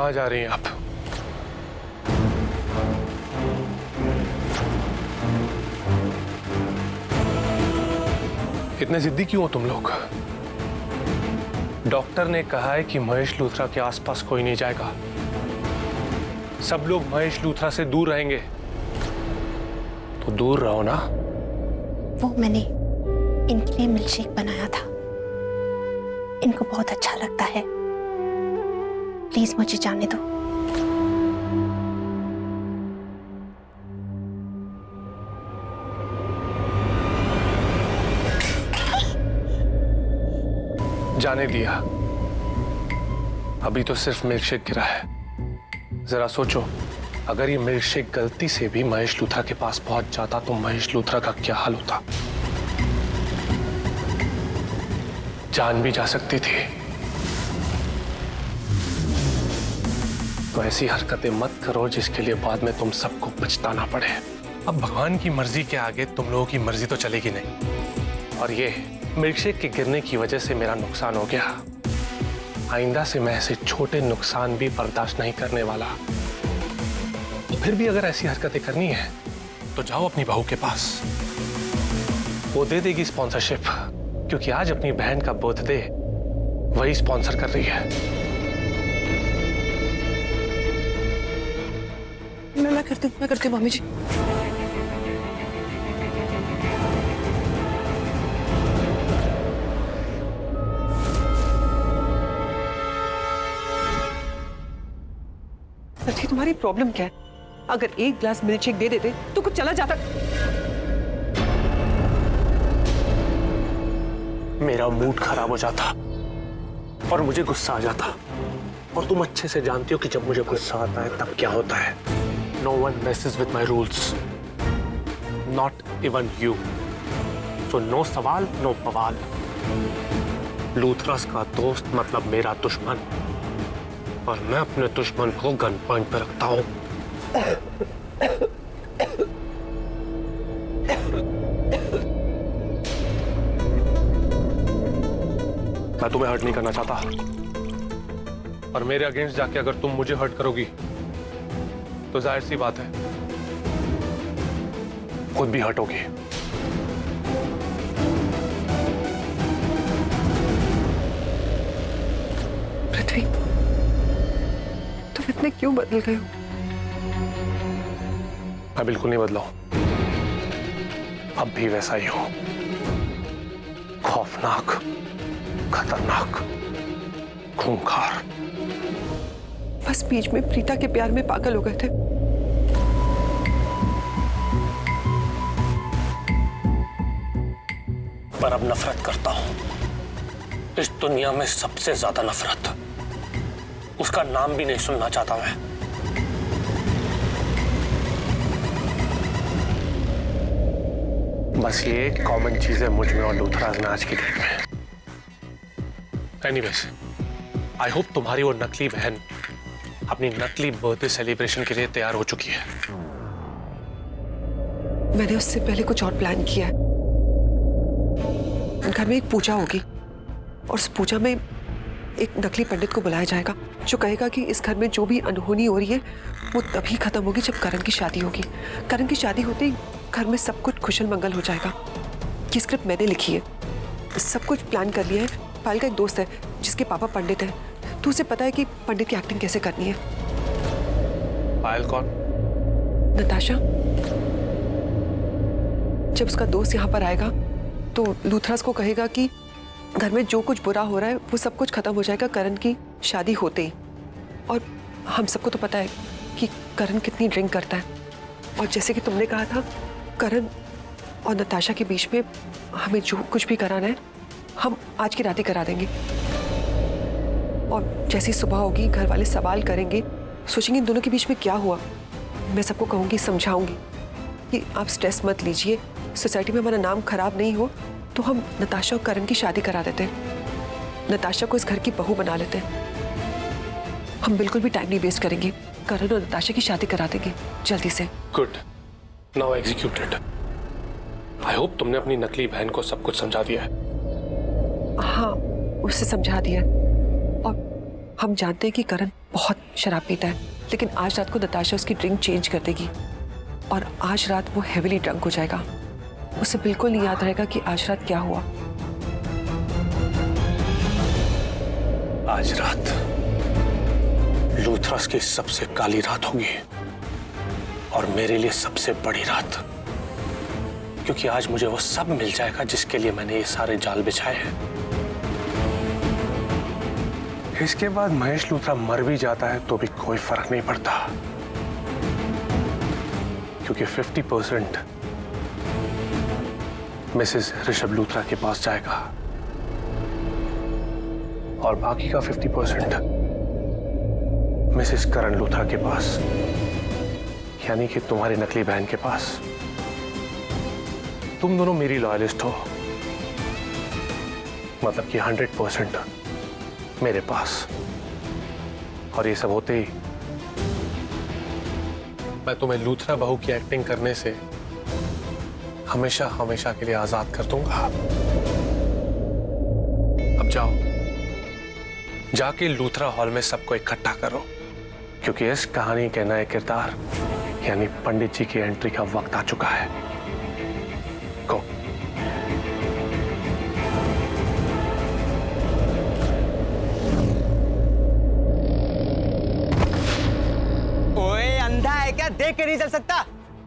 कहाँ जा रही हैं आप? इतने जिद्दी क्यों हो तुम लोग? डॉक्टर ने कहा है कि महेश लूथरा के आसपास कोई नहीं जाएगा। सब लोग महेश लूथरा से दूर रहेंगे, तो दूर रहो ना। वो मैंने इनके लिए मिल्कशेक बनाया था, इनको बहुत अच्छा लगता है। प्लीज मुझे जाने दो। जाने दिया। अभी तो सिर्फ मिल्कशेक गिरा है। जरा सोचो, अगर ये मिल्कशेक गलती से भी महेश लूथरा के पास पहुंच जाता तो महेश लूथरा का क्या हाल होता? जान भी जा सकती थी। तो ऐसी हरकतें मत करो जिसके लिए बाद में तुम सबको पछताना पड़े। अब भगवान की मर्जी के आगे तुम लोगों की मर्जी तो चलेगी नहीं। और ये मिल्कशेक के गिरने की वजह से मेरा नुकसान हो गया। आइंदा से मैं ऐसे छोटे नुकसान भी बर्दाश्त नहीं करने वाला। फिर भी अगर ऐसी हरकतें करनी है तो जाओ अपनी बहू के पास, वो दे देगी स्पॉन्सरशिप, क्योंकि आज अपनी बहन का बर्थडे वही स्पॉन्सर कर रही है। मैं करती हूँ मम्मी जी। सच्ची तुम्हारी प्रॉब्लम क्या है? अगर एक ग्लास मिल्कशेक दे देते तो कुछ चला जाता। मेरा मूड खराब हो जाता और मुझे गुस्सा आ जाता। और तुम अच्छे से जानती हो कि जब मुझे गुस्सा आता है तब क्या होता है। No one messes with my rules, not even you. So no सवाल, no बवाल। लूथरस का दोस्त मतलब मेरा दुश्मन, और मैं अपने दुश्मन को गन पॉइंट पे रखता हूं। मैं तुम्हें हर्ट नहीं करना चाहता, और मेरे अगेंस्ट जाके अगर तुम मुझे हर्ट करोगी तो जाहिर सी बात है खुद भी हर्ट होगी। पृथ्वी, तुम इतने क्यों बदल गए हो? मैं बिल्कुल नहीं बदला हूं, अब भी वैसा ही हूं। खौफनाक, खतरनाक, खूंखार। बस बीच में प्रीता के प्यार में पागल हो गए थे। पर अब नफरत करता हूं। इस दुनिया में सबसे ज्यादा नफरत, उसका नाम भी नहीं सुनना चाहता मैं। बस ये कॉमन चीज है मुझ में और लूथराज में आज की डेट में। एनीवेज, आई होप तुम्हारी वो नकली बहन अपनी नकली बर्थडे सेलिब्रेशन के लिए तैयार हो चुकी है। मैंने उससे पहले कुछ और प्लान किया है। घर में एक पूजा होगी और उस पूजा में एक नकली पंडित को बुलाया जाएगा जो कहेगा कि इस घर में जो भी अनहोनी हो रही है वो तभी खत्म होगी जब करण की शादी होगी। करण की शादी होते ही घर में सब कुछ खुशल मंगल हो जाएगा। ये स्क्रिप्ट मैंने लिखी है, सब कुछ प्लान कर लिया है। पायल का एक दोस्त है जिसके पापा पंडित हैं, तो उसे पता है कि पंडित की एक्टिंग कैसे करनी है। पायल कौन? नताशा। जब उसका दोस्त यहाँ पर आएगा तो लूथरस को कहेगा कि घर में जो कुछ बुरा हो रहा है वो सब कुछ खत्म हो जाएगा करण की शादी होते ही। और हम सबको तो पता है कि करण कितनी ड्रिंक करता है, और जैसे कि तुमने कहा था करण और नताशा के बीच में हमें जो कुछ भी कराना है हम आज की रात ही करा देंगे। और जैसी सुबह होगी घर वाले सवाल करेंगे, सोचेंगे इन दोनों के बीच में क्या हुआ। मैं सबको कहूँगी, समझाऊंगी कि आप स्ट्रेस मत लीजिए, सोसाइटी में हमारा नाम खराब नहीं हो, तो हम नताशा और करण की शादी करा देते हैं। नताशा को इस घर की बहू बना लेते हैं। हम बिल्कुल भी टाइम नहीं वेस्ट करेंगे, करण और नताशा की शादी करा देंगे जल्दी से। Good, now executed. I hope तुमने अपनी नकली बहन को सब कुछ समझा दिया है। हाँ, उससे समझा दिया और हम जानते हैं कि करण बहुत शराब पीता है, लेकिन आज रात को नताशा उसकी ड्रिंक चेंज कर देगी और आज रात वो हेविली ड्रंक हो जाएगा। उसे बिल्कुल नहीं याद रहेगा कि आज रात क्या हुआ। आज रात लूथरस की सबसे काली रात होगी और मेरे लिए सबसे बड़ी रात, क्योंकि आज मुझे वो सब मिल जाएगा जिसके लिए मैंने ये सारे जाल बिछाए हैं। इसके बाद महेश लूथरा मर भी जाता है तो भी कोई फर्क नहीं पड़ता, क्योंकि 50% मिसेस ऋषभ लूथरा के पास जाएगा और बाकी का 50% मिसेस करण लूथरा के पास, यानी कि तुम्हारी नकली बहन के पास। तुम दोनों मेरी लॉयलिस्ट हो, मतलब कि 100% मेरे पास। और ये सब होते ही मैं तुम्हें लूथरा बहू की एक्टिंग करने से हमेशा हमेशा के लिए आजाद कर दूंगा। अब जाओ, जाके लूथरा हॉल में सबको इकट्ठा करो, क्योंकि इस कहानी के नए किरदार यानी पंडित जी की एंट्री का वक्त आ चुका है। गो। ओए अंधा है क्या, देख के नहीं चल सकता?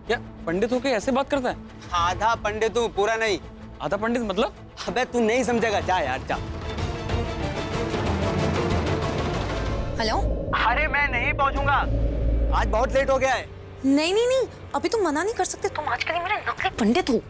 क्या पंडित होके ऐसे बात करता है? आधा पंडित हूँ, पूरा नहीं। आधा पंडित मतलब? अबे तू नहीं समझेगा, जा यार जा। हेलो? अरे मैं नहीं पहुंचूंगा, आज बहुत लेट हो गया है। नहीं नहीं नहीं, अभी तुम मना नहीं कर सकते। तुम आजकल मेरे नकली पंडित हो,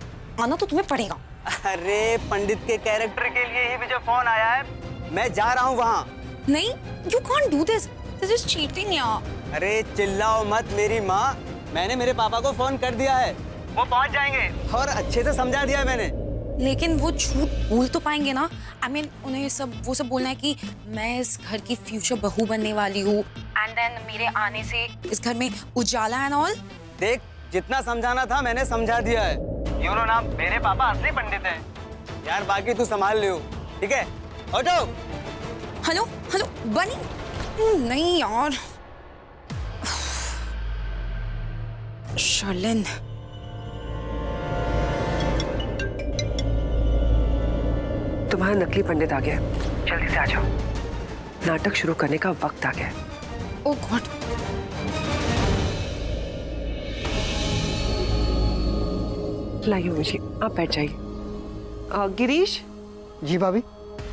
आना तो तुम्हें पड़ेगा। अरे पंडित के कैरेक्टर के लिए ही मुझे फोन आया है, मैं जा रहा हूँ वहाँ। नहीं, you can't do this. This is cheating यार। अरे चिल्लाओ मत मेरी माँ, मैंने मेरे पापा को फोन कर दिया है, वो पहुँच जाएंगे और अच्छे से समझा दिया है मैंने। लेकिन वो झूठ बोल तो पाएंगे ना? I mean, उन्हें वो सब बोलना है कि मैं इस घर की फ्यूचर बहू बनने वाली हूँ, एंड देन मेरे आने से इस घर में उजाला एंड ऑल। देख, जितना समझाना था मैंने समझा दिया है। यू नो ना, मेरे पापा असली पंडित हैं यार, बाकी तू संभाल लियो, ठीक है? ऑटो। हेलो हेलो बनी, नहीं यार शर्लिन। तुम्हारा नकली पंडित आ गया, जल्दी से आ जाओ, नाटक शुरू करने का वक्त आ गया। ओह गॉड। लाइए मुझे, आप बैठ जाइए। गिरीश। जी भाभी।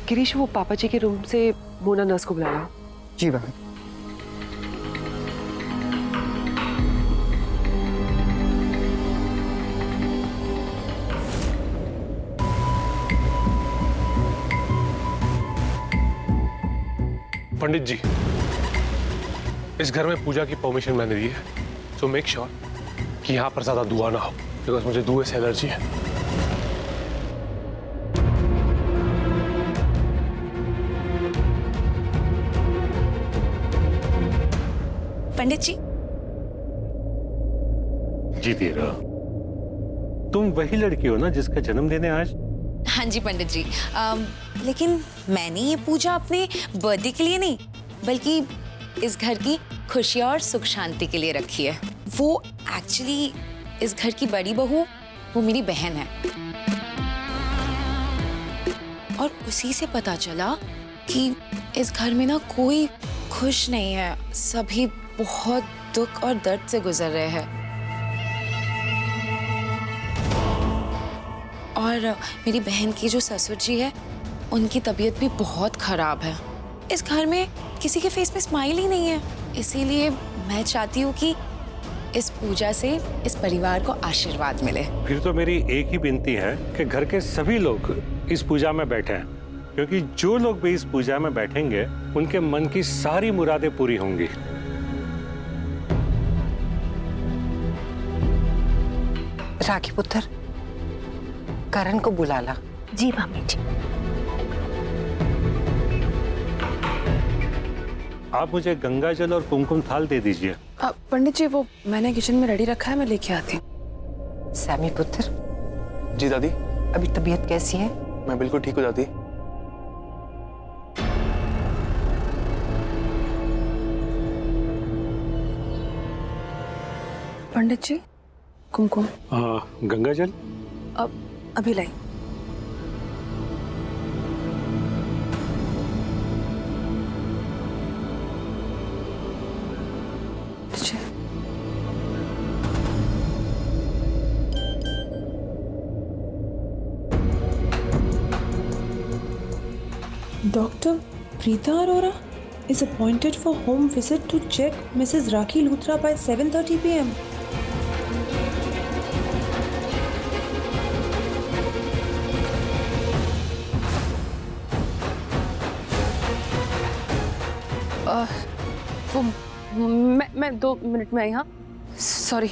गिरीश, वो पापा जी के रूम से मोना नर्स को बुला लो। जी भाभी। पंडित जी, इस घर में पूजा की परमिशन मैंने दी है, सो मेक श्योर कि यहाँ पर ज्यादा धुआं ना हो, बिकॉज मुझे धुएं से एलर्जी है। पंडित जी। जी तेरा, तुम वही लड़की हो ना जिसका जन्मदिन है आज? हाँ जी पंडित जी, लेकिन मैंने ये पूजा अपने बर्थडे के लिए नहीं, बल्कि इस घर की खुशी और सुख शांति के लिए रखी है। वो एक्चुअली इस घर की बड़ी बहू, वो मेरी बहन है, और उसी से पता चला कि इस घर में ना कोई खुश नहीं है, सभी बहुत दुख और दर्द से गुजर रहे हैं। और मेरी बहन की जो ससुर जी है, उनकी तबीयत भी बहुत खराब है। इस घर में किसी के फेस में स्माइल ही नहीं है, इसीलिए मैं चाहती हूँ कि इस पूजा से इस परिवार को आशीर्वाद मिले। फिर तो मेरी एक ही विनती है कि घर के सभी लोग इस पूजा में बैठे हैं, क्योंकि जो लोग भी इस पूजा में बैठेंगे उनके मन की सारी मुरादें पूरी होंगी। राखी पुत्र, करण को बुला ला। जी मम्मी जी। आप मुझे गंगा जल और कुमकुम थाल दे दीजिए। पंडित जी, वो मैंने किचन में रेडी रखा है, मैं लेके आती हूँ। सैमी पुत्र। जी दादी। अभी तबीयत कैसी है? मैं बिल्कुल ठीक हो जाती। पंडित जी, कुमकुम गंगा जल। अब अभी लाई। Dr. Preeta Arora is appointed for home visit to check Mrs. Rakhi Luthra by 7:30 p.m. वो मैं 2 मिनट में आई। हाँ सॉरी।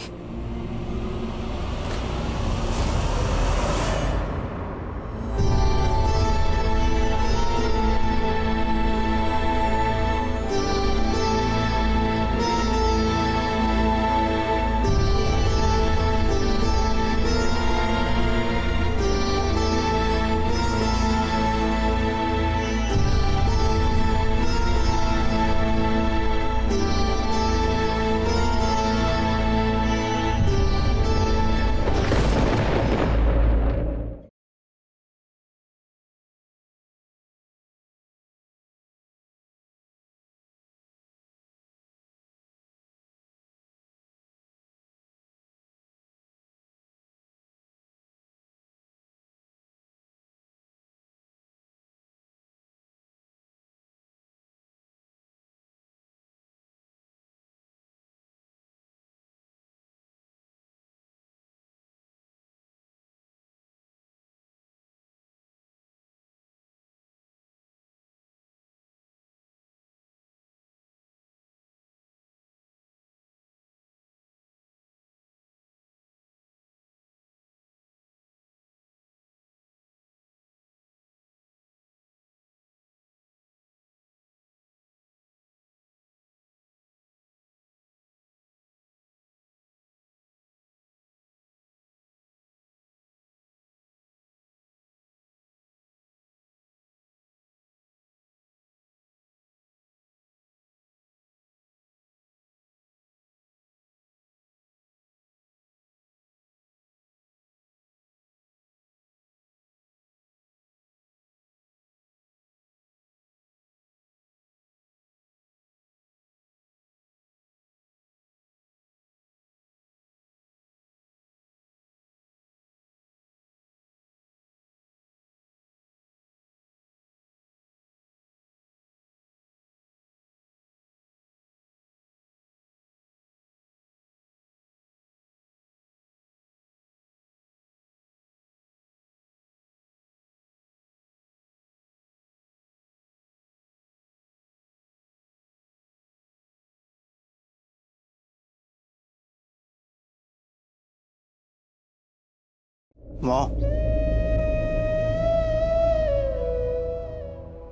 माँ,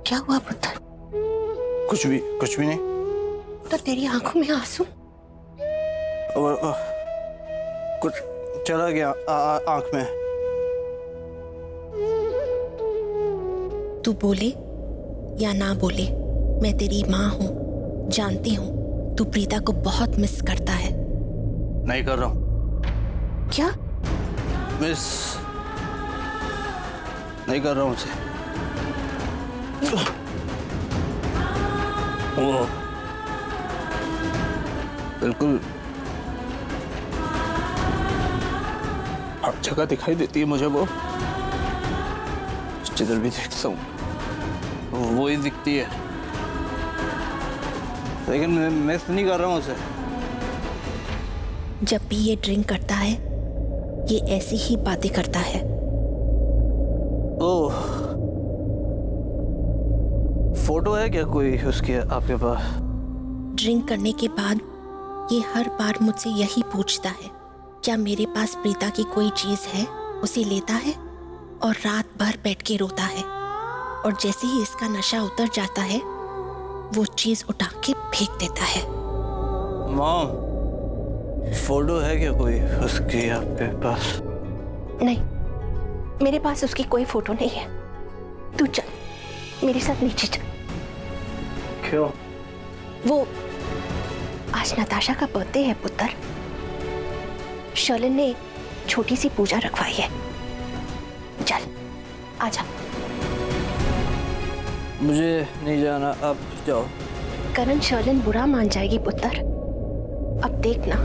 क्या हुआ पुत्र? कुछ भी नहीं। तो तेरी आंखों में आंसू? कुछ चला गया आंख में। तू बोले या ना बोले, मैं तेरी माँ हूँ, जानती हूँ तू प्रीता को बहुत मिस करता है। नहीं कर रहा हूँ। क्या? मिस नहीं कर रहा हूँ उसे। वो बिल्कुल हर जगह दिखाई देती है मुझे। वो जिधर भी देखता हूँ वो ही दिखती है, लेकिन मैं मिस नहीं कर रहा हूँ उसे। जब भी ये ड्रिंक करता है ये ऐसी ही बातें करता है। ओह, फोटो है क्या कोई उसके आपके पास? ड्रिंक करने के बाद ये हर बार मुझसे यही पूछता है, क्या मेरे पास प्रीता की कोई चीज है? उसे लेता है और रात भर बैठ के रोता है, और जैसे ही इसका नशा उतर जाता है वो चीज उठा के फेंक देता है। मॉम, फोटो है क्या कोई उसकी आपके पास? नहीं, मेरे पास उसकी कोई फोटो नहीं है। तू चल मेरे साथ नीचे चल। क्यों? वो आज नताशा का बर्थडे है पुत्र, शर्लिन ने छोटी सी पूजा रखवाई है। चल आजा। मुझे नहीं जाना, आप जाओ। करण, शर्लिन बुरा मान जाएगी पुत्र। अब देखना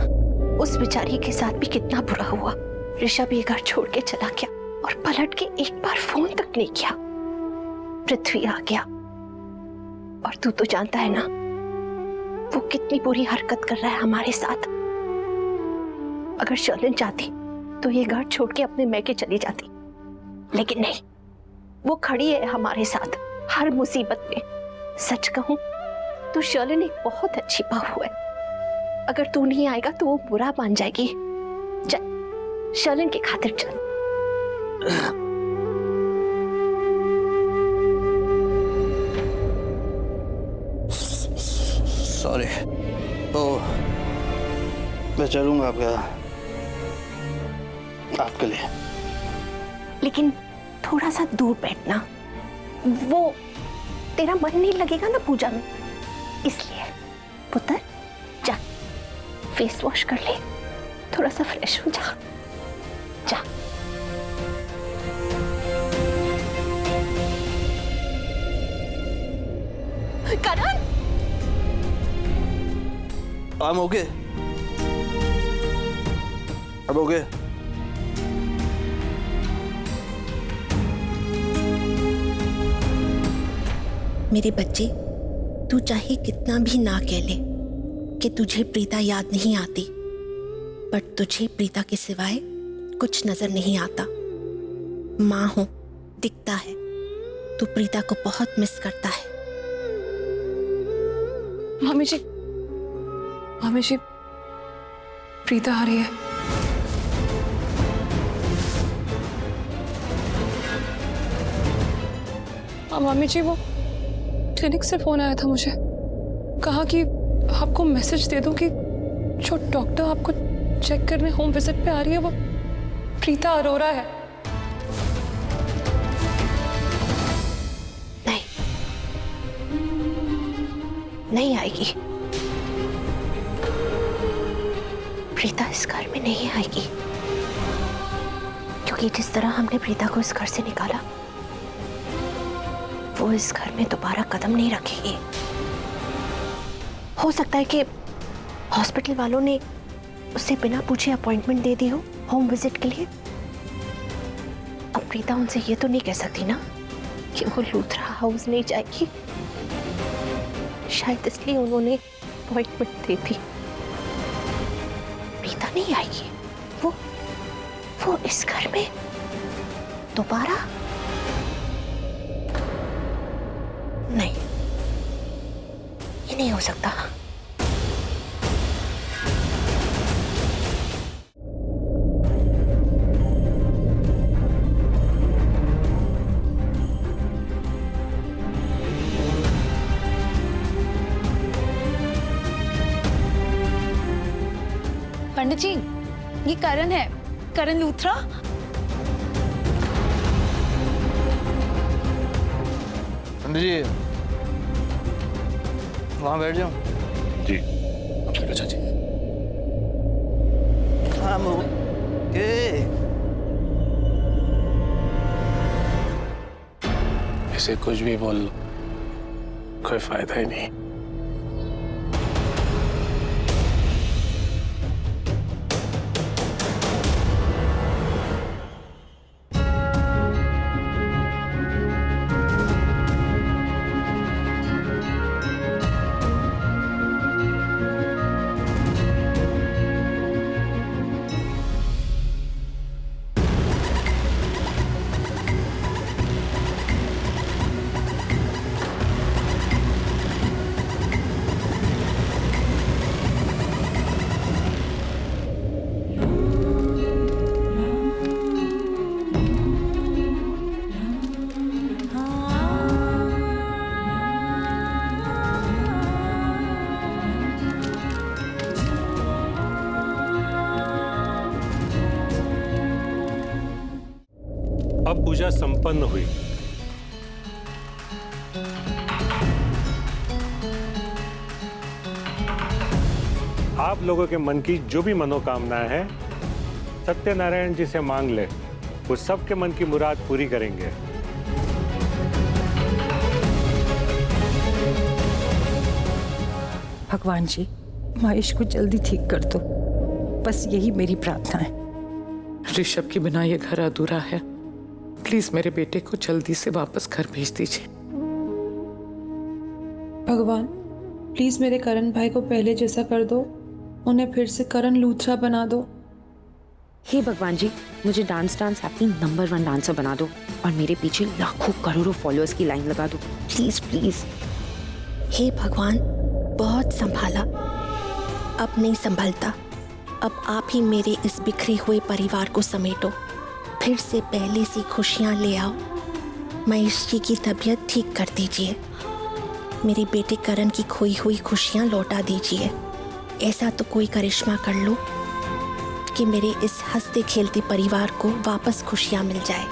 उस बेचारी के साथ भी कितना बुरा हुआ। ऋषभ ये घर छोड़ के चला गया और पलट के एक बार फोन तक नहीं किया। पृथ्वी आ गया और तू तो जानता है ना वो कितनी बुरी हरकत कर रहा है हमारे साथ। अगर शर्लिन चाहती तो ये घर छोड़ के अपने मैके चली जाती, लेकिन नहीं, वो खड़ी है हमारे साथ हर मुसीबत में। सच कहूं तो शर्लिन एक बहुत अच्छी बहू है। अगर तू नहीं आएगा तो वो बुरा मान जाएगी। चल शर्लिन की खातिर चल। सॉरी, तो मैं चलूंगा आपके लिए। लेकिन थोड़ा सा दूर बैठना, वो तेरा मन नहीं लगेगा ना पूजा में, इसलिए। पुत्र जा फेस वॉश कर ले, थोड़ा सा फ्रेश हो जा। जा। करण, I'm okay. I'm okay. मेरे बच्चे, तू चाहे कितना भी ना कह ले कि तुझे प्रीता याद नहीं आती, पर तुझे प्रीता के सिवाय कुछ नजर नहीं आता। माँ हो, दिखता है तू प्रीता को बहुत मिस करता है। मम्मी जी, प्रीता आ रही है। मम्मी जी, वो क्लिनिक से फोन आया था मुझे, कहा कि आपको मैसेज दे दूं कि जो डॉक्टर आपको चेक करने होम विजिट पे आ रही है वो प्रीता अरोरा है। नहीं आएगी, प्रीता इस घर में नहीं आएगी, क्योंकि जिस तरह हमने प्रीता को इस घर से निकाला वो इस घर में दोबारा कदम नहीं रखेगी। हो सकता है कि हॉस्पिटल वालों ने उसे बिना पूछे अपॉइंटमेंट दे दी हो होम विजिट के लिए। अब प्रीता उनसे ये तो नहीं कह सकती ना कि वो लूथरा हाउस नहीं जाएगी। शायद इसलिए उन्होंने अपॉइंटमेंट दी थी। प्रीता नहीं आएगी, वो इस घर में दोबारा नहीं, ये नहीं हो सकता। पंडित जी, ये करण है, करण लूथरा। पंडित जी, वहां बैठ जाओ। जी बैठो चाची। I'm okay. इसे कुछ भी बोल लो, कोई फायदा ही नहीं। अब पूजा संपन्न हुई। आप लोगों के मन की जो भी मनोकामनाएं हैं सत्यनारायण जी से मांग ले, वो सबके मन की मुराद पूरी करेंगे। भगवान जी, महेश को जल्दी ठीक कर दो, बस यही मेरी प्रार्थना है। ऋषभ के बिना ये घर अधूरा है। प्लीज मेरे बेटे को जल्दी से वापस घर भेज दीजिए। भगवान, प्लीज मेरे करण भाई को पहले जैसा कर दो, उन्हें फिर से करण लूथरा बना दो। हे भगवान जी, मुझे डांस ऐप की नंबर 1 डांसर बना दो और मेरे पीछे लाखों करोड़ों फॉलोअर्स की लाइन लगा दो, प्लीज प्लीज। हे भगवान, बहुत संभाला, अब नहीं संभलता। अब आप ही मेरे इस बिखरे हुए परिवार को समेटो, फिर से पहले सी खुशियां ले आओ। महेश जी की तबीयत ठीक कर दीजिए, मेरे बेटे करण की खोई हुई खुशियां लौटा दीजिए। ऐसा तो कोई करिश्मा कर लो कि मेरे इस हंसते खेलते परिवार को वापस खुशियां मिल जाए।